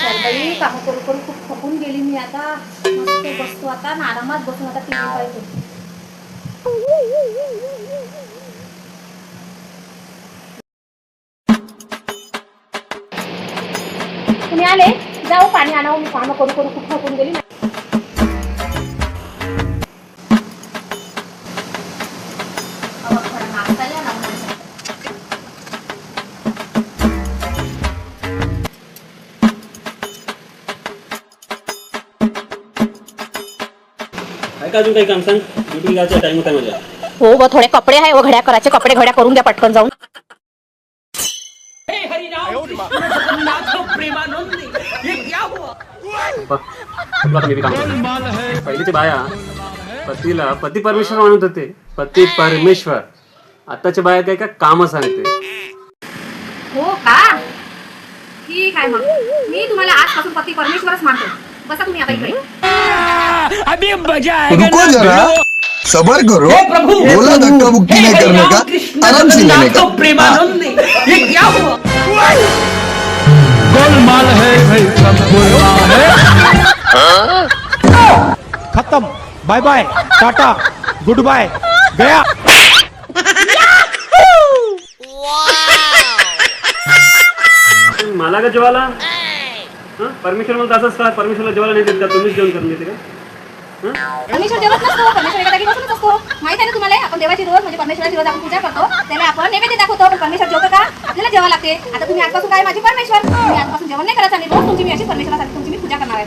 चल बाई, काम करू करू खूप थकून गेली मी आता. मस्त बसतो आता आणि आरामात बसून आता टीव्ही पाहतो. तुम्ही आले? जाऊ पाणी आणावं. मी काम करू करू खूप थकून गेली. काय का अजून काही काम सांग. ड्युटी जायचा टाइम होता माझ्या. हो व थोडे कपडे आहे व घड्या करायचे. कपडे घड्या करून द्या पटकन जाऊन. मी बी काम करतो. पहिलीचे बाया पतीला पती परमेश्वर म्हणत होते. पती परमेश्वर. आताच्या बाया काय का काम सांगते. हो का? ठीक आहे मग. मी तुम्हाला आजपासून पती परमेश्वरच मानतो. बसा तुम्ही आता इकडे. अभी मजा आएगा. रुको जरा, सबर करो. बोला धक्का मुक्की नहीं करने का, आराम से लेने का. प्रेमानंद ये क्या हुआ? गोलमाल है भाई, सब गोलमाल है. खत्म. Bye bye, tata, good bye, गया. मला का जेवायला परमेश्वर म्हणत असंच का? परमेश्वरला जेवायला नाही देत का? तुम्हीच जेवण करून देते का? परमेश्वर जेवत नसतो. परमेश्वर एका जागी बसूनच असतो. माहित आहे ना तुम्हाला? आपण देवाची रोज म्हणजे परमेश्वराची रोज आपण पूजा करतो. त्याला आपण नैवेद्य दाखवतो. पण परमेश्वर जेवतो का? आपल्याला जेवावं लागते. आता तुम्ही आजपासून काय माझी परमेश्वर. तुम्ही आजपासून जेवण नाही करायचं आणि रोज तुमची मी अशी परमेश्वरासाठी तुमची मी पूजा करणार आहे.